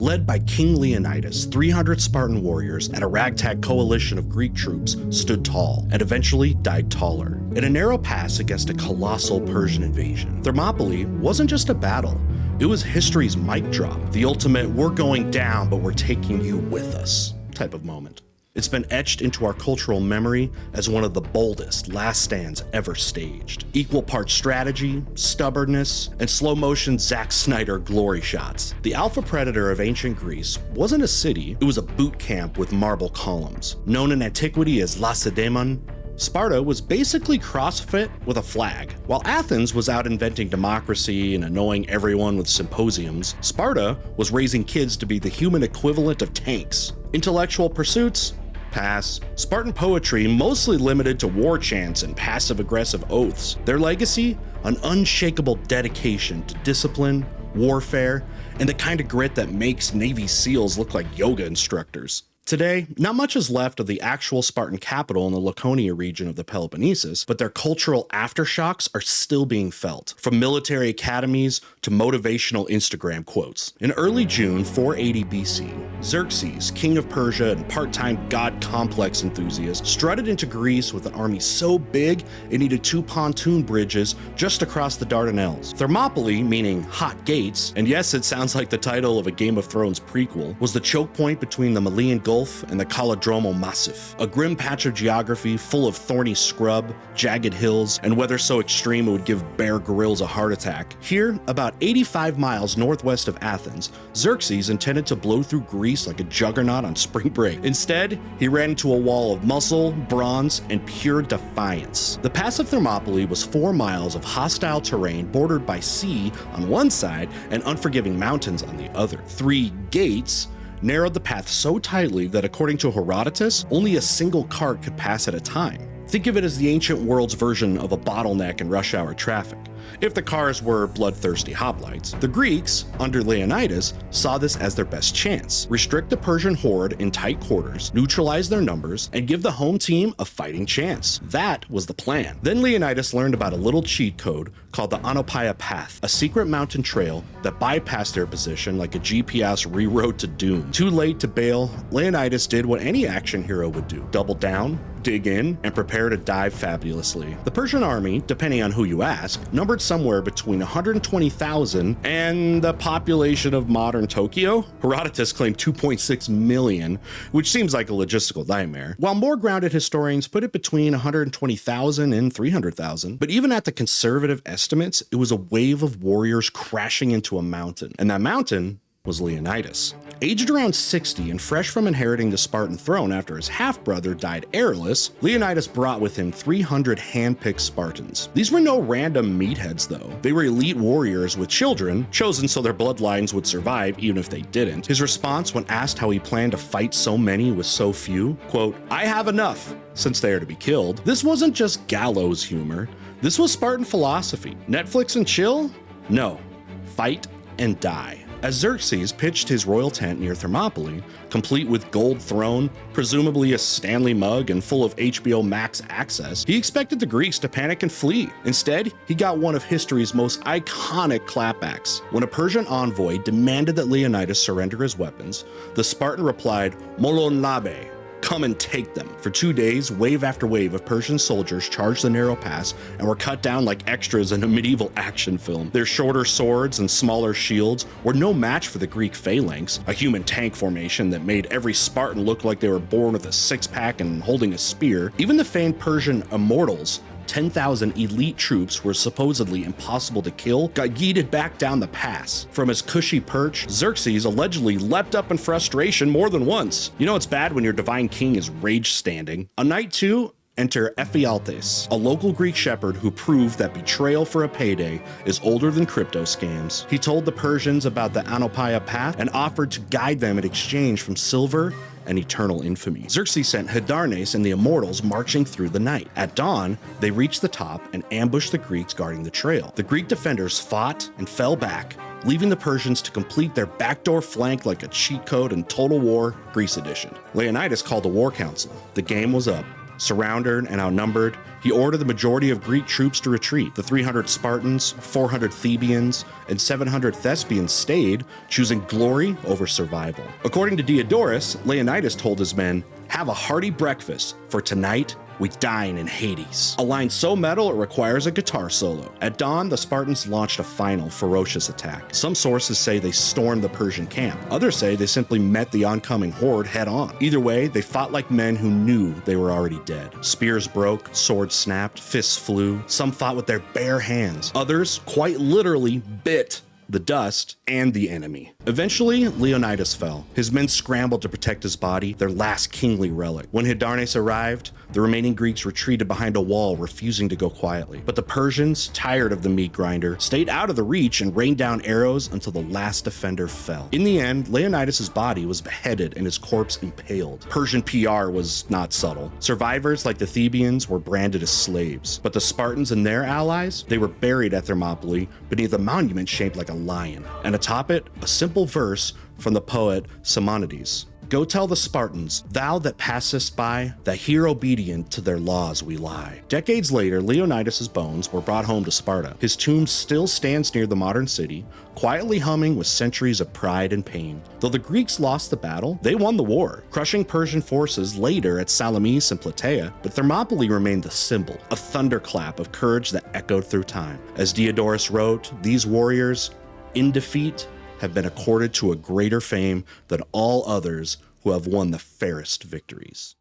Led by King Leonidas, 300 Spartan warriors and a ragtag coalition of Greek troops stood tall and eventually died taller in a narrow pass against a colossal Persian invasion. Thermopylae wasn't just a battle. It was history's mic drop, the ultimate "we're going down, but we're taking you with us" type of moment. It's been etched into our cultural memory as one of the boldest last stands ever staged. Equal parts strategy, stubbornness, and slow-motion Zack Snyder glory shots. The Alpha Predator of ancient Greece wasn't a city, it was a boot camp with marble columns. Known in antiquity as Lacedaemon, Sparta was basically CrossFit with a flag. While Athens was out inventing democracy and annoying everyone with symposiums, Sparta was raising kids to be the human equivalent of tanks. Intellectual pursuits? Pass. Spartan poetry mostly limited to war chants and passive-aggressive oaths. Their legacy? An unshakable dedication to discipline, warfare, and the kind of grit that makes Navy SEALs look like yoga instructors. Today, not much is left of the actual Spartan capital in the Laconia region of the Peloponnesus, but their cultural aftershocks are still being felt, from military academies to motivational Instagram quotes. In early June 480 BC, Xerxes, king of Persia and part-time god complex enthusiast, strutted into Greece with an army so big it needed 2 pontoon bridges just across the Dardanelles. Thermopylae, meaning hot gates, and yes, it sounds like the title of a Game of Thrones prequel, was the choke point between the Malian Gulf and the Kallidromo Massif, a grim patch of geography full of thorny scrub, jagged hills, and weather so extreme it would give Bear Grylls a heart attack. Here, about 85 miles northwest of Athens, Xerxes intended to blow through Greece like a juggernaut on spring break. Instead, he ran into a wall of muscle, bronze, and pure defiance. The pass of Thermopylae was 4 miles of hostile terrain bordered by sea on one side and unforgiving mountains on the other. 3 gates narrowed the path so tightly that, according to Herodotus, only a single cart could pass at a time. Think of it as the ancient world's version of a bottleneck in rush hour traffic. If the cars were bloodthirsty hoplites, the Greeks, under Leonidas, saw this as their best chance. Restrict the Persian horde in tight quarters, neutralize their numbers, and give the home team a fighting chance. That was the plan. Then Leonidas learned about a little cheat code called the Anopaia Path, a secret mountain trail that bypassed their position like a GPS reroad to doom. Too late to bail, Leonidas did what any action hero would do: double down, dig in, and prepare to dive fabulously. The Persian army, depending on who you ask, numbered somewhere between 120,000 and the population of modern Tokyo. Herodotus claimed 2.6 million, which seems like a logistical nightmare, while more grounded historians put it between 120,000 and 300,000. But even at the conservative estimates, it was a wave of warriors crashing into a mountain, and that mountain was Leonidas. Aged around 60 and fresh from inheriting the Spartan throne after his half-brother died heirless, Leonidas brought with him 300 hand-picked Spartans. These were no random meatheads though. They were elite warriors with children, chosen so their bloodlines would survive even if they didn't. His response when asked how he planned to fight so many with so few, quote, "I have enough, since they are to be killed." This wasn't just gallows humor. This was Spartan philosophy. Netflix and chill? No. Fight and die. As Xerxes pitched his royal tent near Thermopylae, complete with gold throne, presumably a Stanley mug, and full of HBO Max access, he expected the Greeks to panic and flee. Instead, he got one of history's most iconic clapbacks. When a Persian envoy demanded that Leonidas surrender his weapons, the Spartan replied, "Molon labe." Come and take them. For 2 days, wave after wave of Persian soldiers charged the narrow pass and were cut down like extras in a medieval action film. Their shorter swords and smaller shields were no match for the Greek phalanx, a human tank formation that made every Spartan look like they were born with a six-pack and holding a spear. Even the famed Persian immortals, 10,000 elite troops were supposedly impossible to kill, got yeeted back down the pass. From his cushy perch, Xerxes allegedly leapt up in frustration more than once. You know it's bad when your divine king is rage standing. On night 2, enter Ephialtes, a local Greek shepherd who proved that betrayal for a payday is older than crypto scams. He told the Persians about the Anopaia Path and offered to guide them in exchange from silver and eternal infamy. Xerxes sent Hydarnes and the Immortals marching through the night. At dawn, they reached the top and ambushed the Greeks guarding the trail. The Greek defenders fought and fell back, leaving the Persians to complete their backdoor flank like a cheat code in Total War Greece edition. Leonidas called a war council. The game was up. Surrounded and outnumbered, he ordered the majority of Greek troops to retreat. The 300 Spartans, 400 Thebians, and 700 Thespians stayed, choosing glory over survival. According to Diodorus, Leonidas told his men, "Have a hearty breakfast, for tonight we dine in Hades." A line so metal it requires a guitar solo. At dawn, the Spartans launched a final, ferocious attack. Some sources say they stormed the Persian camp. Others say they simply met the oncoming horde head on. Either way, they fought like men who knew they were already dead. Spears broke, swords snapped, fists flew. Some fought with their bare hands. Others quite literally bit the dust and the enemy. Eventually, Leonidas fell. His men scrambled to protect his body, their last kingly relic. When Hydarnes arrived, the remaining Greeks retreated behind a wall, refusing to go quietly. But the Persians, tired of the meat grinder, stayed out of the reach and rained down arrows until the last defender fell. In the end, Leonidas' body was beheaded and his corpse impaled. Persian PR was not subtle. Survivors like the Thebians were branded as slaves, but the Spartans and their allies, they were buried at Thermopylae beneath a monument shaped like a lion, and atop it, a simple verse from the poet Simonides. "Go tell the Spartans, thou that passest by, that here obedient to their laws we lie." Decades later, Leonidas' bones were brought home to Sparta. His tomb still stands near the modern city, quietly humming with centuries of pride and pain. Though the Greeks lost the battle, they won the war, crushing Persian forces later at Salamis and Plataea, but Thermopylae remained the symbol, a thunderclap of courage that echoed through time. As Diodorus wrote, "These warriors, in defeat, have been accorded to a greater fame than all others who have won the fairest victories."